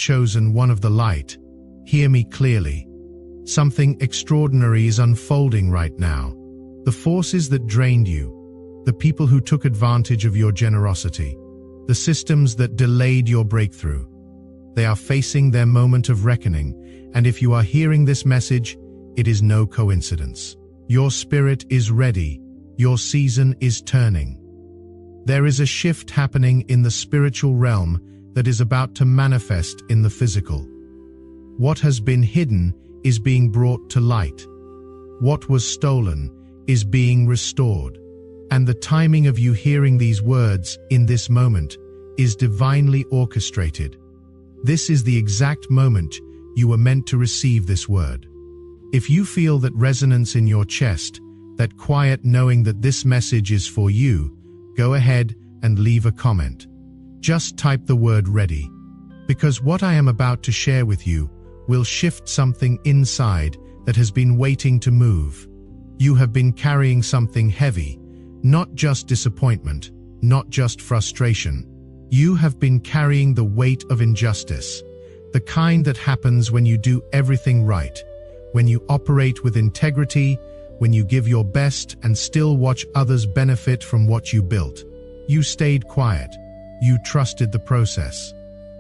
chosen one of the light, hear me clearly. Something extraordinary is unfolding right now. The forces that drained you, the people who took advantage of your generosity, the systems that delayed your breakthrough, they are facing their moment of reckoning, and if you are hearing this message, it is no coincidence. Your spirit is ready. Your season is turning. There is a shift happening in the spiritual realm that is about to manifest in the physical. What has been hidden is being brought to light. What was stolen is being restored. And the timing of you hearing these words in this moment is divinely orchestrated. This is the exact moment you were meant to receive this word. If you feel that resonance in your chest, that quiet knowing that this message is for you, go ahead and leave a comment. Just type the word ready, because what I am about to share with you will shift something inside that has been waiting to move. You have been carrying something heavy, not just disappointment, not just frustration. You have been carrying the weight of injustice, the kind that happens when you do everything right, when you operate with integrity, when you give your best and still watch others benefit from what you built. You stayed quiet. You trusted the process.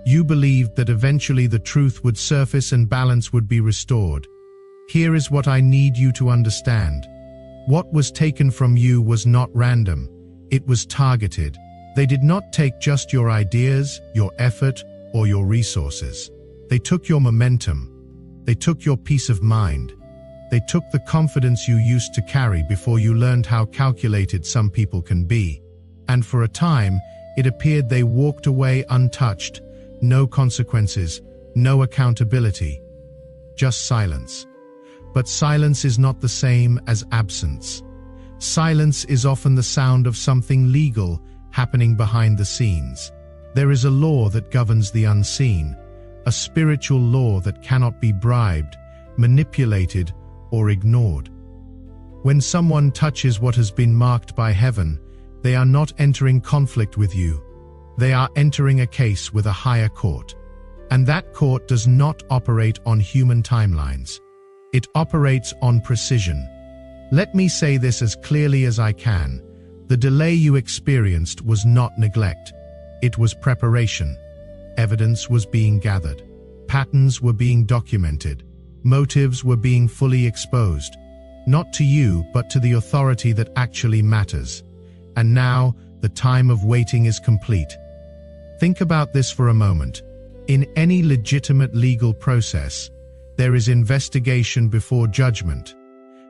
You believed that eventually the truth would surface and balance would be restored. Here is what I need you to understand. What was taken from you was not random. It was targeted. They did not take just your ideas, your effort, or your resources. They took your momentum. They took your peace of mind. They took the confidence you used to carry before you learned how calculated some people can be. And for a time, it appeared they walked away untouched. No consequences, no accountability, just silence. But silence is not the same as absence. Silence is often the sound of something legal happening behind the scenes. There is a law that governs the unseen, a spiritual law that cannot be bribed, manipulated, or ignored. When someone touches what has been marked by heaven, they are not entering conflict with you. They are entering a case with a higher court. And that court does not operate on human timelines. It operates on precision. Let me say this as clearly as I can. The delay you experienced was not neglect. It was preparation. Evidence was being gathered. Patterns were being documented. Motives were being fully exposed. Not to you, but to the authority that actually matters. And now, the time of waiting is complete. Think about this for a moment. In any legitimate legal process, there is investigation before judgment.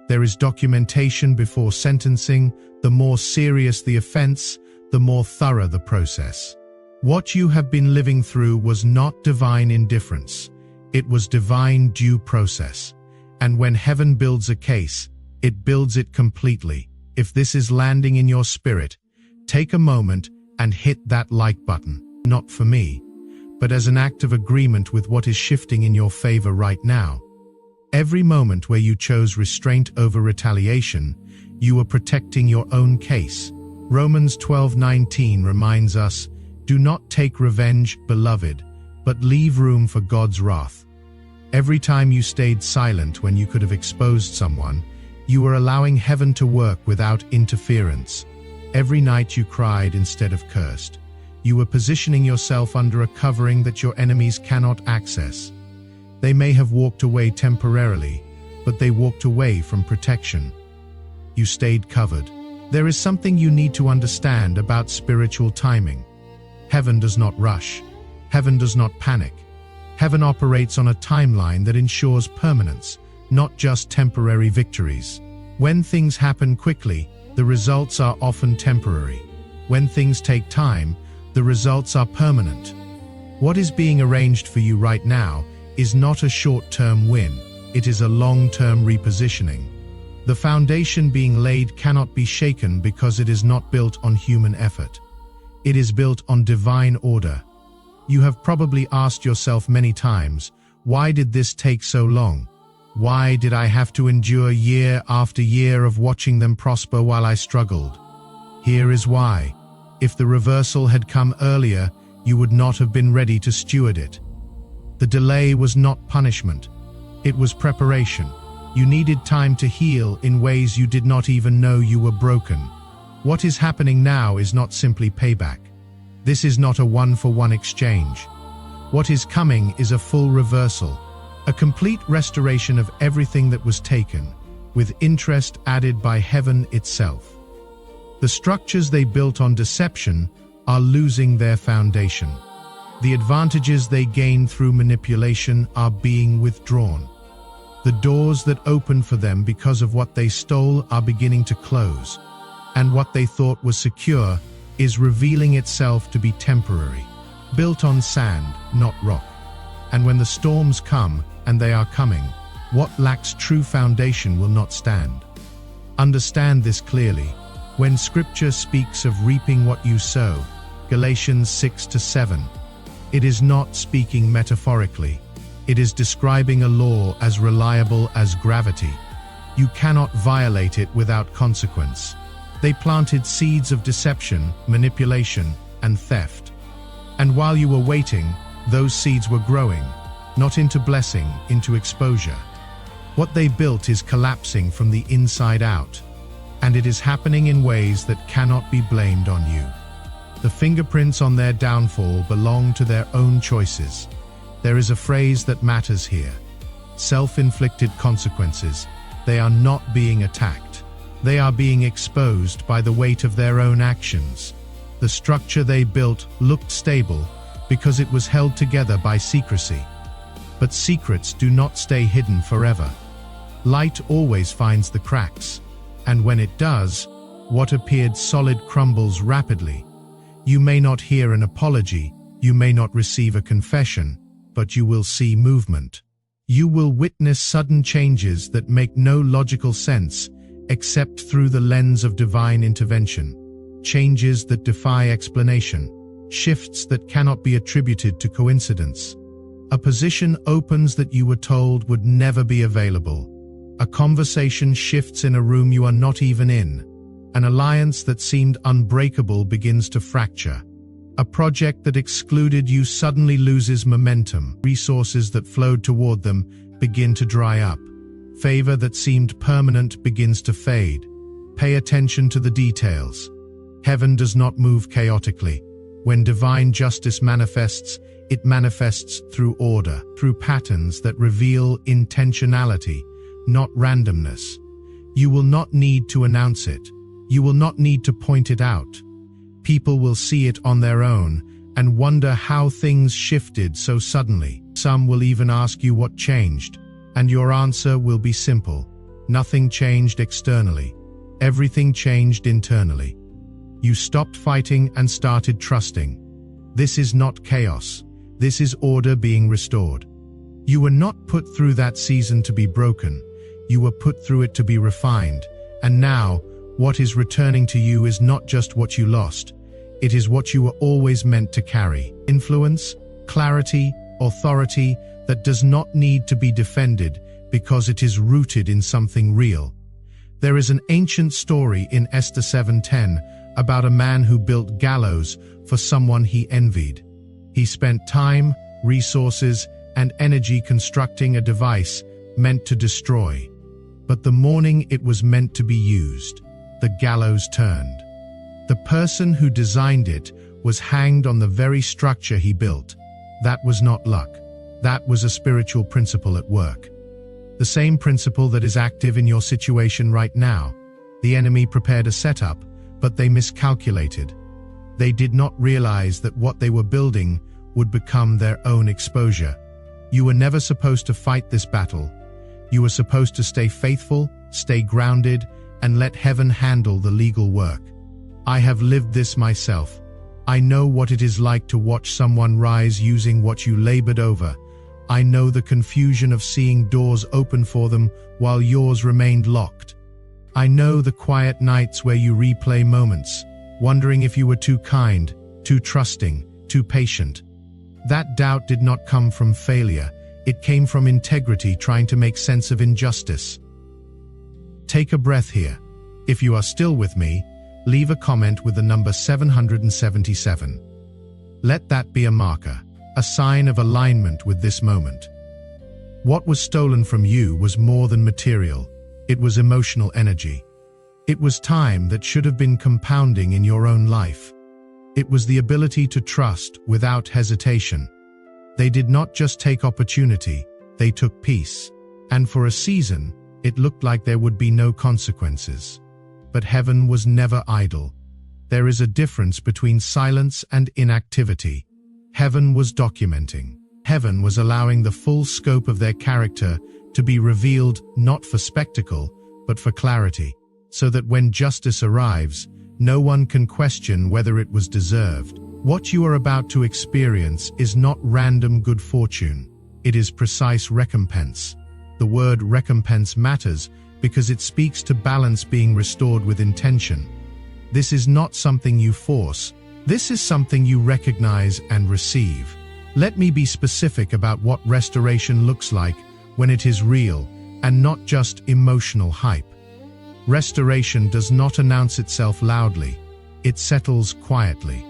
There is documentation before sentencing. The more serious the offense, the more thorough the process. What you have been living through was not divine indifference. It was divine due process. And when heaven builds a case, it builds it completely. If this is landing in your spirit, take a moment and hit that like button. Not for me, but as an act of agreement with what is shifting in your favor right now. Every moment where you chose restraint over retaliation, you were protecting your own case. Romans 12:19 reminds us, "Do not take revenge, beloved, but leave room for God's wrath." Every time you stayed silent when you could have exposed someone, you were allowing heaven to work without interference. Every night you cried instead of cursed. You were positioning yourself under a covering that your enemies cannot access. They may have walked away temporarily, but they walked away from protection. You stayed covered. There is something you need to understand about spiritual timing. Heaven does not rush. Heaven does not panic. Heaven operates on a timeline that ensures permanence, not just temporary victories. When things happen quickly, the results are often temporary. When things take time, the results are permanent. What is being arranged for you right now is not a short-term win. It is a long-term repositioning. The foundation being laid cannot be shaken because it is not built on human effort. It is built on divine order. You have probably asked yourself many times, why did this take so long? Why did I have to endure year after year of watching them prosper while I struggled? Here is why. If the reversal had come earlier, you would not have been ready to steward it. The delay was not punishment. It was preparation. You needed time to heal in ways you did not even know you were broken. What is happening now is not simply payback. This is not a one-for-one exchange. What is coming is a full reversal, a complete restoration of everything that was taken, with interest added by heaven itself. The structures they built on deception are losing their foundation. The advantages they gained through manipulation are being withdrawn. The doors that opened for them because of what they stole are beginning to close, and what they thought was secure is revealing itself to be temporary, built on sand, not rock. And when the storms come, and they are coming, what lacks true foundation will not stand. Understand this clearly. When Scripture speaks of reaping what you sow, Galatians 6-7, it is not speaking metaphorically. It is describing a law as reliable as gravity. You cannot violate it without consequence. They planted seeds of deception, manipulation, and theft. And while you were waiting, those seeds were growing, not into blessing, into exposure. What they built is collapsing from the inside out, and it is happening in ways that cannot be blamed on you. The fingerprints on their downfall belong to their own choices. There is a phrase that matters here. Self-inflicted consequences. They are not being attacked. They are being exposed by the weight of their own actions. The structure they built looked stable because it was held together by secrecy. But secrets do not stay hidden forever. Light always finds the cracks, and when it does, what appeared solid crumbles rapidly. You may not hear an apology, you may not receive a confession, but you will see movement. You will witness sudden changes that make no logical sense except through the lens of divine intervention. Changes that defy explanation. Shifts that cannot be attributed to coincidence. A position opens that you were told would never be available. A conversation shifts in a room you are not even in. An alliance that seemed unbreakable begins to fracture. A project that excluded you suddenly loses momentum. Resources that flowed toward them begin to dry up. Favor that seemed permanent begins to fade. Pay attention to the details. Heaven does not move chaotically. When divine justice manifests, it manifests through order, through patterns that reveal intentionality, not randomness. You will not need to announce it. You will not need to point it out. People will see it on their own and wonder how things shifted so suddenly. Some will even ask you what changed, and your answer will be simple. Nothing changed externally. Everything changed internally. You stopped fighting and started trusting. This is not chaos. This is order being restored. You were not put through that season to be broken. You were put through it to be refined. And now, what is returning to you is not just what you lost. It is what you were always meant to carry. Influence, clarity, authority that does not need to be defended because it is rooted in something real. There is an ancient story in Esther 7:10 about a man who built gallows for someone he envied. He spent time, resources, and energy constructing a device meant to destroy. But the morning it was meant to be used, the gallows turned. The person who designed it was hanged on the very structure he built. That was not luck. That was a spiritual principle at work. The same principle that is active in your situation right now. The enemy prepared a setup, but they miscalculated. They did not realize that what they were building would become their own exposure. You were never supposed to fight this battle. You were supposed to stay faithful, stay grounded, and let heaven handle the legal work. I have lived this myself. I know what it is like to watch someone rise using what you labored over. I know the confusion of seeing doors open for them while yours remained locked. I know the quiet nights where you replay moments, wondering if you were too kind, too trusting, too patient. That doubt did not come from failure. It came from integrity trying to make sense of injustice. Take a breath here. If you are still with me, leave a comment with the number 777. Let that be a marker. a sign of alignment with this moment. What was stolen from you was more than material. It was emotional energy. It was time that should have been compounding in your own life. It was the ability to trust without hesitation. They did not just take opportunity, they took peace. And for a season, it looked like there would be no consequences. But heaven was never idle. There is a difference between silence and inactivity. Heaven was documenting. Heaven was allowing the full scope of their character to be revealed not for spectacle, but for clarity, so that when justice arrives, no one can question whether it was deserved. What you are about to experience is not random good fortune. It is precise recompense. The word recompense matters because it speaks to balance being restored with intention. This is not something you force. This is something you recognize and receive. Let me be specific about what restoration looks like when it is real and not just emotional hype. Restoration does not announce itself loudly. It settles quietly.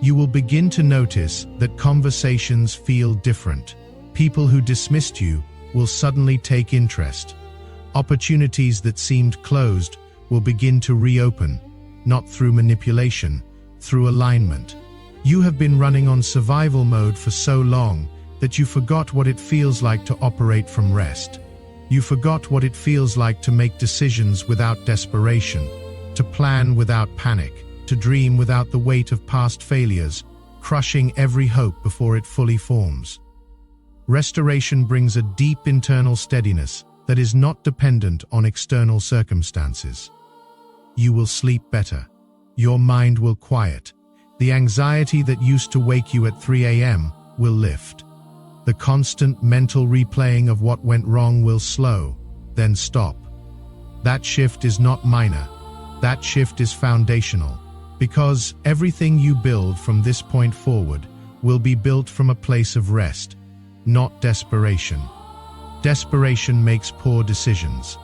You will begin to notice that conversations feel different. People who dismissed you will suddenly take interest. Opportunities that seemed closed will begin to reopen, not through manipulation, through alignment. You have been running on survival mode for so long that you forgot what it feels like to operate from rest. You forgot what it feels like to make decisions without desperation, to plan without panic, to dream without the weight of past failures, crushing every hope before it fully forms. Restoration brings a deep internal steadiness that is not dependent on external circumstances. You will sleep better. Your mind will quiet. The anxiety that used to wake you at 3 a.m. will lift. The constant mental replaying of what went wrong will slow, then stop. That shift is not minor. That shift is foundational, because everything you build from this point forward will be built from a place of rest, not desperation. Desperation makes poor decisions.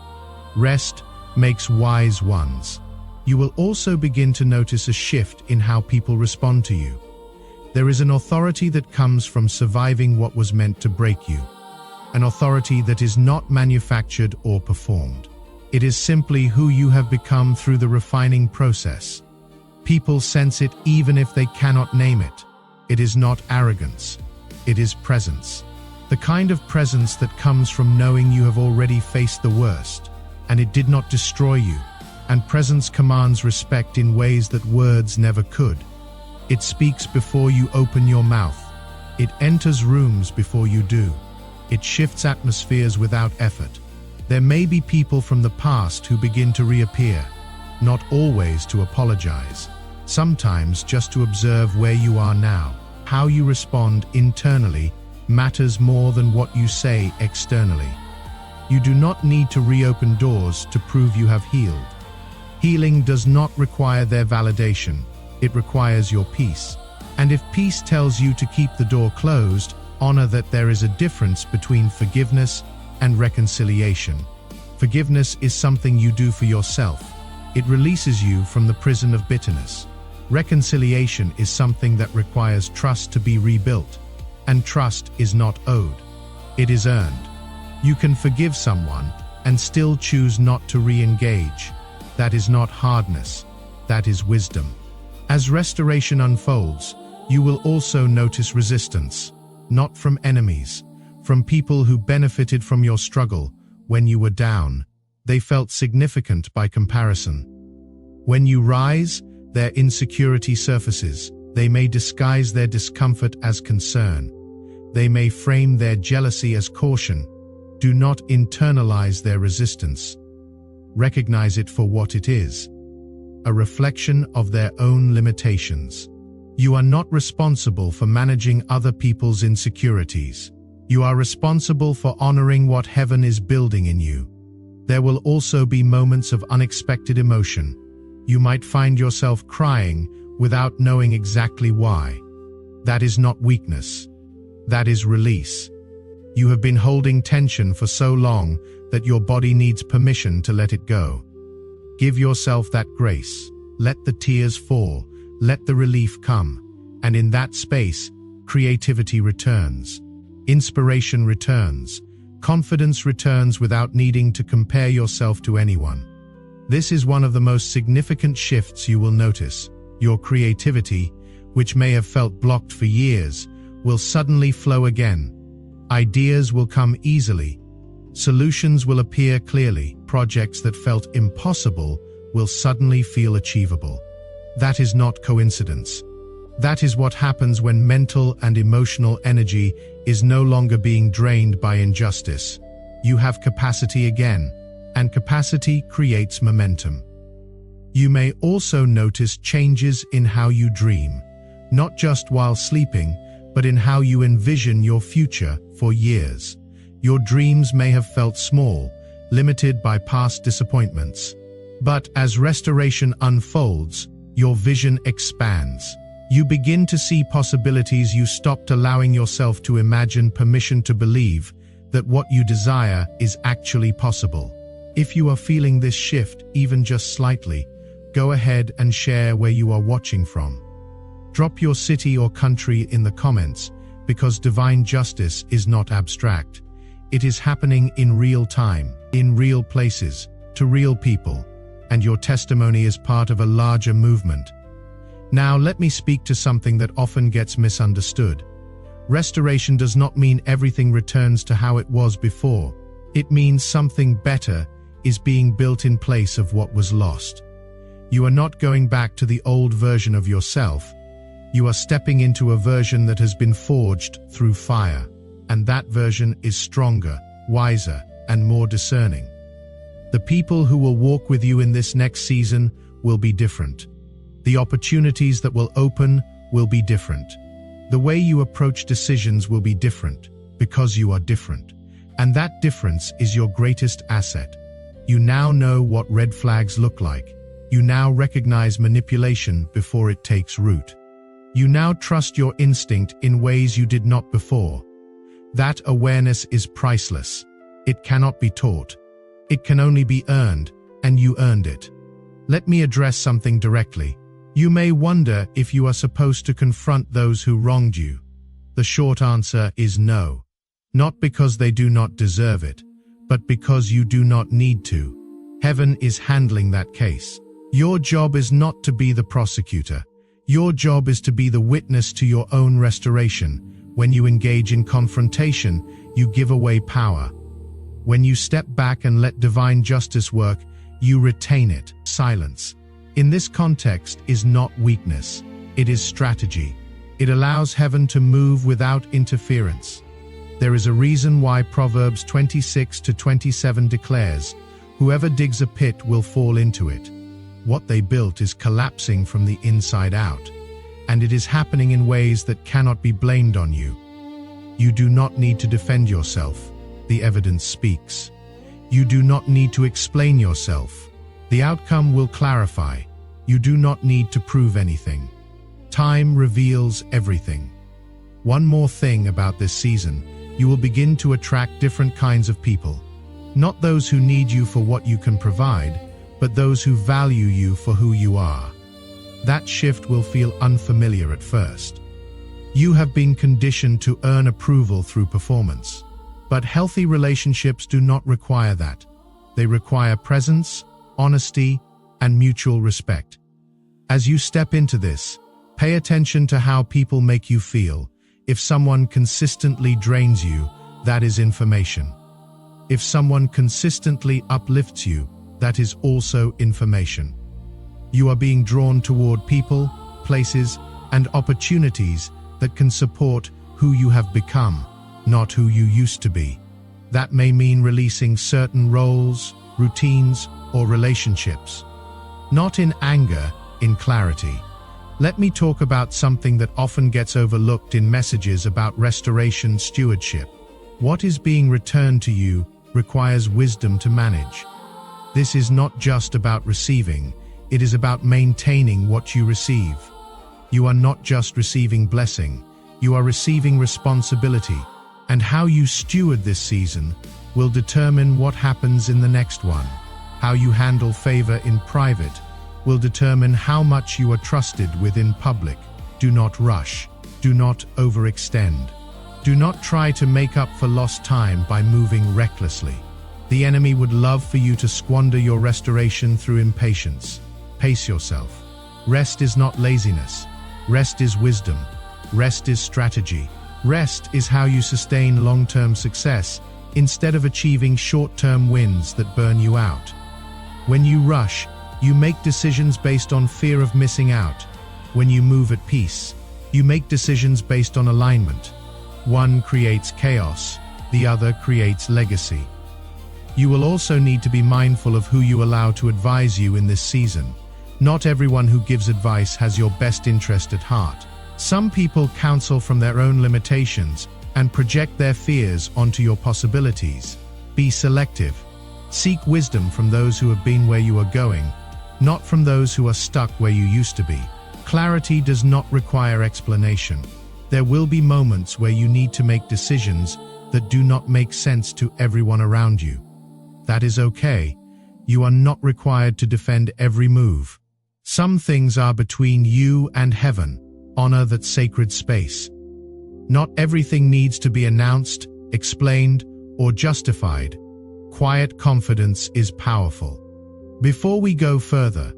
Rest makes wise ones. You will also begin to notice a shift in how people respond to you. There is an authority that comes from surviving what was meant to break you. An authority that is not manufactured or performed. It is simply who you have become through the refining process. People sense it even if they cannot name it. It is not arrogance. It is presence. The kind of presence that comes from knowing you have already faced the worst, and it did not destroy you. And presence commands respect in ways that words never could. It speaks before you open your mouth. It enters rooms before you do. It shifts atmospheres without effort. There may be people from the past who begin to reappear, not always to apologize, sometimes just to observe where you are now. How you respond internally matters more than what you say externally. You do not need to reopen doors to prove you have healed. Healing does not require their validation. It requires your peace. And if peace tells you to keep the door closed, honor that there is a difference between forgiveness and reconciliation. Forgiveness is something you do for yourself. It releases you from the prison of bitterness. Reconciliation is something that requires trust to be rebuilt. And trust is not owed. It is earned. You can forgive someone and still choose not to re-engage. That is not hardness. That is wisdom. As restoration unfolds, you will also notice resistance, not from enemies, from people who benefited from your struggle when you were down. They felt significant by comparison. When you rise, their insecurity surfaces. They may disguise their discomfort as concern. They may frame their jealousy as caution. Do not internalize their resistance. Recognize it for what it is, a reflection of their own limitations. You are not responsible for managing other people's insecurities. You are responsible for honoring what heaven is building in you. There will also be moments of unexpected emotion. You might find yourself crying without knowing exactly why. That is not weakness. That is release. You have been holding tension for so long that your body needs permission to let it go. Give yourself that grace. Let the tears fall. Let the relief come. And in that space, creativity returns, inspiration returns, confidence returns without needing to compare yourself to anyone. This is one of the most significant shifts you will notice. Your creativity, which may have felt blocked for years, will suddenly flow again. Ideas will come easily. Solutions will appear clearly. Projects that felt impossible will suddenly feel achievable. That is not coincidence. That is what happens when mental and emotional energy is no longer being drained by injustice. You have capacity again, and capacity creates momentum. You may also notice changes in how you dream, not just while sleeping, but in how you envision your future for years. Your dreams may have felt small, limited by past disappointments. But as restoration unfolds, your vision expands. You begin to see possibilities you stopped allowing yourself to imagine, permission to believe that what you desire is actually possible. If you are feeling this shift, even just slightly, go ahead and share where you are watching from. Drop your city or country in the comments, because divine justice is not abstract. It is happening in real time, in real places, to real people, and your testimony is part of a larger movement. Now let me speak to something that often gets misunderstood. Restoration does not mean everything returns to how it was before. It means something better is being built in place of what was lost. You are not going back to the old version of yourself. You are stepping into a version that has been forged through fire, and that version is stronger, wiser, and more discerning. The people who will walk with you in this next season will be different. The opportunities that will open will be different. The way you approach decisions will be different, because you are different. And that difference is your greatest asset. You now know what red flags look like. You now recognize manipulation before it takes root. You now trust your instinct in ways you did not before. That awareness is priceless. It cannot be taught. It can only be earned, and you earned it. Let me address something directly. You may wonder if you are supposed to confront those who wronged you. The short answer is no. Not because they do not deserve it, but because you do not need to. Heaven is handling that case. Your job is not to be the prosecutor. Your job is to be the witness to your own restoration. When you engage in confrontation, you give away power. When you step back and let divine justice work, you retain it. Silence, in this context, is not weakness. It is strategy. It allows heaven to move without interference. There is a reason why Proverbs 26:27 declares, "Whoever digs a pit will fall into it." What they built is collapsing from the inside out, and it is happening in ways that cannot be blamed on you. You do not need to defend yourself. The evidence speaks. You do not need to explain yourself. The outcome will clarify. You do not need to prove anything. Time reveals everything. One more thing about this season, you will begin to attract different kinds of people. Not those who need you for what you can provide, but those who value you for who you are. That shift will feel unfamiliar at first. You have been conditioned to earn approval through performance. But healthy relationships do not require that. They require presence, honesty, and mutual respect. As you step into this, pay attention to how people make you feel. If someone consistently drains you, that is information. If someone consistently uplifts you, that is also information. You are being drawn toward people, places, and opportunities that can support who you have become, not who you used to be. That may mean releasing certain roles, routines, or relationships. Not in anger, in clarity. Let me talk about something that often gets overlooked in messages about restoration stewardship. What is being returned to you requires wisdom to manage. This is not just about receiving, it is about maintaining what you receive. You are not just receiving blessing, you are receiving responsibility, and how you steward this season will determine what happens in the next one. How you handle favor in private will determine how much you are trusted with in public. Do not rush. Do not overextend. Do not try to make up for lost time by moving recklessly. The enemy would love for you to squander your restoration through impatience. Pace yourself. Rest is not laziness. Rest is wisdom. Rest is strategy. Rest is how you sustain long-term success instead of achieving short-term wins that burn you out. When you rush, you make decisions based on fear of missing out. When you move at peace, you make decisions based on alignment. One creates chaos, the other creates legacy. You will also need to be mindful of who you allow to advise you in this season. Not everyone who gives advice has your best interest at heart. Some people counsel from their own limitations and project their fears onto your possibilities. Be selective. Seek wisdom from those who have been where you are going, not from those who are stuck where you used to be. Clarity does not require explanation. There will be moments where you need to make decisions that do not make sense to everyone around you. That is okay. You are not required to defend every move. Some things are between you and heaven. Honor that sacred space. Not everything needs to be announced, explained, or justified. Quiet confidence is powerful. Before we go further,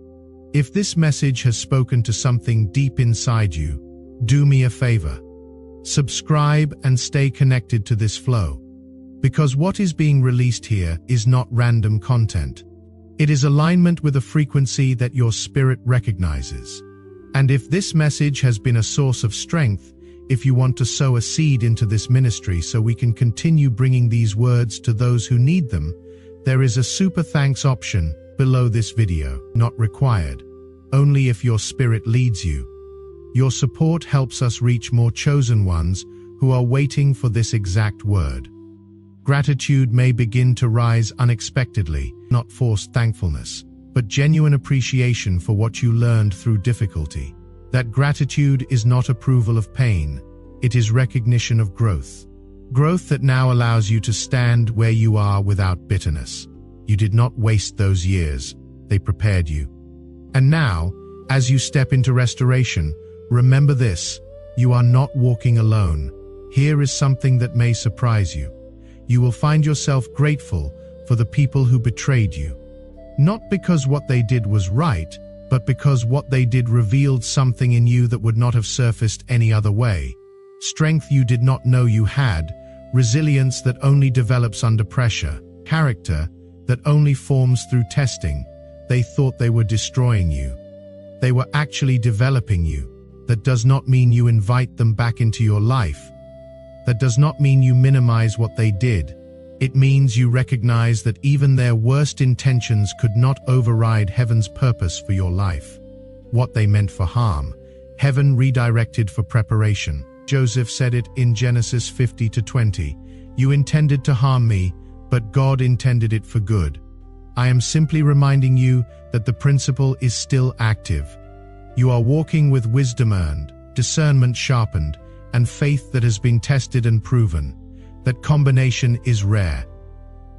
if this message has spoken to something deep inside you, do me a favor. Subscribe and stay connected to this flow. Because what is being released here is not random content. It is alignment with a frequency that your spirit recognizes. And if this message has been a source of strength, if you want to sow a seed into this ministry so we can continue bringing these words to those who need them, there is a super thanks option below this video. Not required. Only if your spirit leads you. Your support helps us reach more chosen ones who are waiting for this exact word. Gratitude may begin to rise unexpectedly, not forced thankfulness, but genuine appreciation for what you learned through difficulty. That gratitude is not approval of pain, it is recognition of growth. Growth that now allows you to stand where you are without bitterness. You did not waste those years, they prepared you. And now, as you step into restoration, remember this: you are not walking alone. Here is something that may surprise you. You will find yourself grateful for the people who betrayed you. Not because what they did was right, but because what they did revealed something in you that would not have surfaced any other way. Strength you did not know you had, resilience that only develops under pressure, character that only forms through testing. They thought they were destroying you. They were actually developing you. That does not mean you invite them back into your life. That does not mean you minimize what they did. It means you recognize that even their worst intentions could not override heaven's purpose for your life. What they meant for harm, heaven redirected for preparation. Joseph said it in Genesis 50-20. You intended to harm me, but God intended it for good. I am simply reminding you that the principle is still active. You are walking with wisdom earned, discernment sharpened, and faith that has been tested and proven. That combination is rare.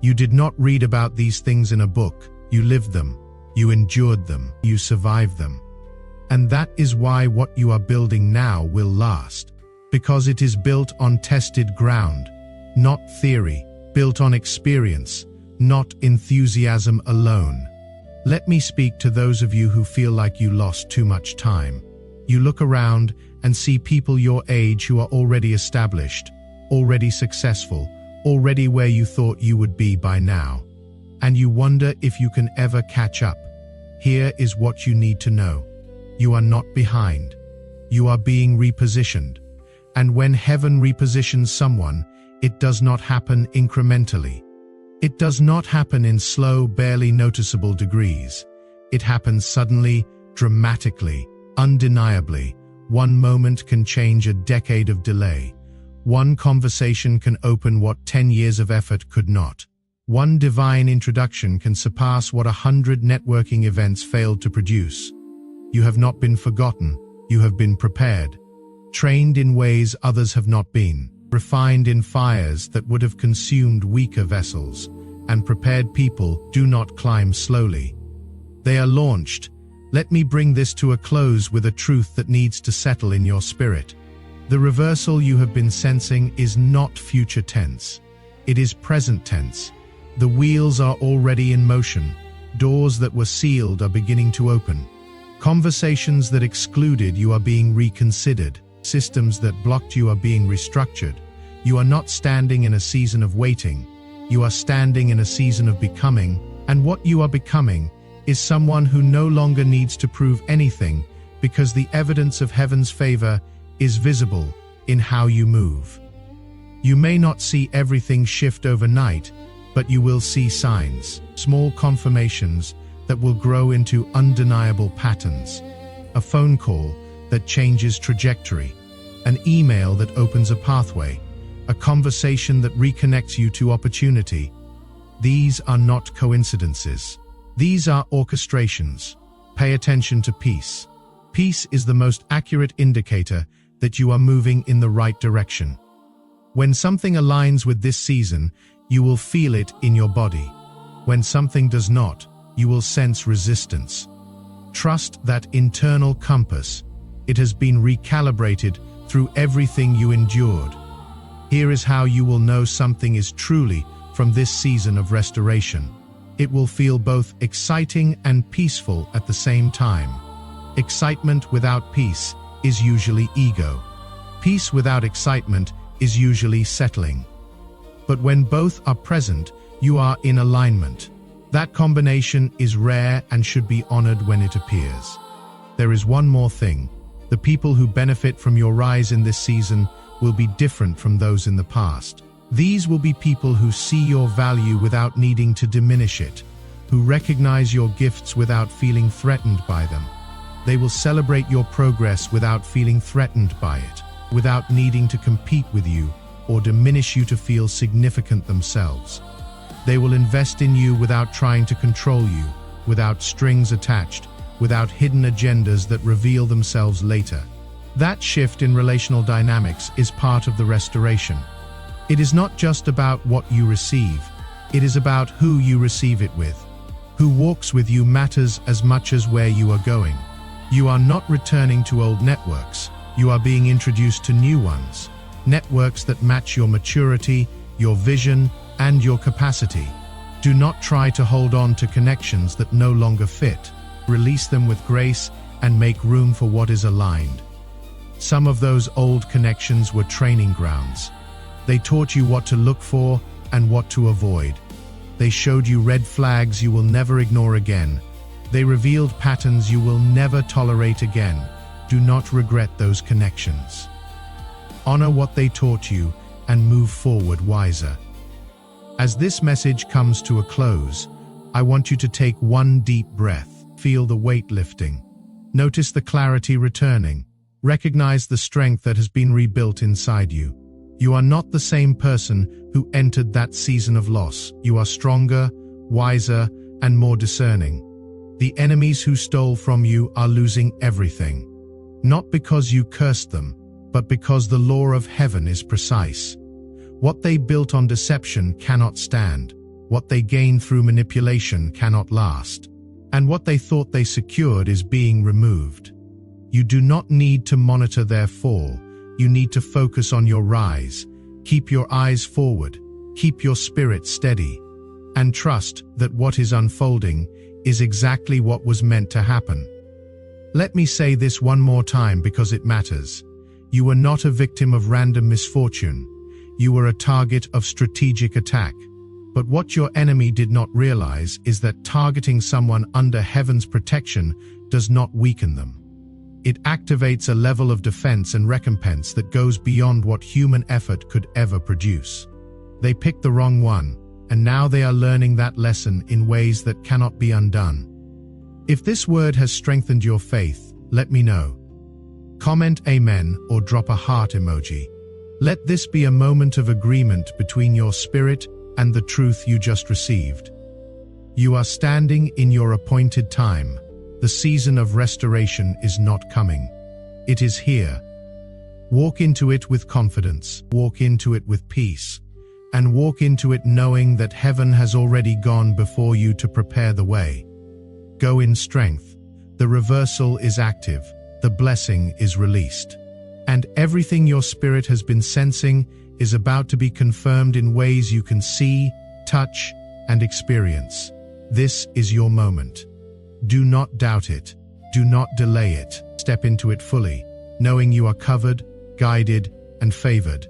You did not read about these things in a book. You lived them. You endured them. You survived them. And that is why what you are building now will last. Because it is built on tested ground, not theory, built on experience, not enthusiasm alone. Let me speak to those of you who feel like you lost too much time. You look around and see people your age who are already established, already successful, already where you thought you would be by now. And you wonder if you can ever catch up. Here is what you need to know. You are not behind. You are being repositioned. And when heaven repositions someone, it does not happen incrementally. It does not happen in slow, barely noticeable degrees. It happens suddenly, dramatically, undeniably. One moment can change a decade of delay. One conversation can open what 10 years of effort could not. One divine introduction can surpass what 100 networking events failed to produce. You have not been forgotten. You have been prepared. Trained in ways others have not been. Refined in fires that would have consumed weaker vessels. And prepared people do not climb slowly. They are launched. Let me bring this to a close with a truth that needs to settle in your spirit. The reversal you have been sensing is not future tense. It is present tense. The wheels are already in motion. Doors that were sealed are beginning to open. Conversations that excluded you are being reconsidered. Systems that blocked you are being restructured. You are not standing in a season of waiting. You are standing in a season of becoming, and what you are becoming is someone who no longer needs to prove anything, because the evidence of heaven's favor is visible in how you move. You may not see everything shift overnight, but you will see signs, small confirmations that will grow into undeniable patterns. A phone call that changes trajectory, an email that opens a pathway, a conversation that reconnects you to opportunity. These are not coincidences. These are orchestrations. Pay attention to peace. Peace is the most accurate indicator that you are moving in the right direction. When something aligns with this season, you will feel it in your body. When something does not, you will sense resistance. Trust that internal compass. It has been recalibrated through everything you endured. Here is how you will know something is truly from this season of restoration. It will feel both exciting and peaceful at the same time. Excitement without peace is usually ego. Peace without excitement is usually settling. But when both are present, you are in alignment. That combination is rare and should be honored when it appears. There is one more thing. The people who benefit from your rise in this season will be different from those in the past. These will be people who see your value without needing to diminish it, who recognize your gifts without feeling threatened by them. They will celebrate your progress without feeling threatened by it, without needing to compete with you or diminish you to feel significant themselves. They will invest in you without trying to control you, without strings attached, without hidden agendas that reveal themselves later. That shift in relational dynamics is part of the restoration. It is not just about what you receive, it is about who you receive it with. Who walks with you matters as much as where you are going. You are not returning to old networks, you are being introduced to new ones. Networks that match your maturity, your vision, and your capacity. Do not try to hold on to connections that no longer fit. Release them with grace and make room for what is aligned. Some of those old connections were training grounds. They taught you what to look for and what to avoid. They showed you red flags you will never ignore again. They revealed patterns you will never tolerate again. Do not regret those connections. Honor what they taught you and move forward wiser. As this message comes to a close, I want you to take one deep breath. Feel the weight lifting. Notice the clarity returning. Recognize the strength that has been rebuilt inside you. You are not the same person who entered that season of loss. You are stronger, wiser, and more discerning. The enemies who stole from you are losing everything. Not because you cursed them, but because the law of heaven is precise. What they built on deception cannot stand. What they gained through manipulation cannot last. And what they thought they secured is being removed. You do not need to monitor their fall. You need to focus on your rise. Keep your eyes forward. Keep your spirit steady. And trust that what is unfolding is exactly what was meant to happen. Let me say this one more time because it matters. You were not a victim of random misfortune. You were a target of strategic attack. But what your enemy did not realize is that targeting someone under heaven's protection does not weaken them. It activates a level of defense and recompense that goes beyond what human effort could ever produce. They picked the wrong one, and now they are learning that lesson in ways that cannot be undone. If this word has strengthened your faith, let me know. Comment Amen or drop a heart emoji. Let this be a moment of agreement between your spirit and the truth you just received. You are standing in your appointed time. The season of restoration is not coming. It is here. Walk into it with confidence, walk into it with peace, and walk into it knowing that heaven has already gone before you to prepare the way. Go in strength. The reversal is active. The blessing is released. And everything your spirit has been sensing is about to be confirmed in ways you can see, touch, and experience. This is your moment. Do not doubt it. Do not delay it. Step into it fully, knowing you are covered, guided, and favored.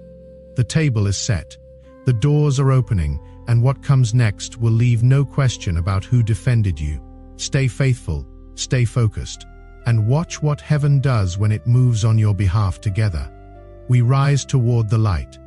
The table is set. The doors are opening, and what comes next will leave no question about who defended you. Stay faithful, stay focused, and watch what heaven does when it moves on your behalf together. We rise toward the light,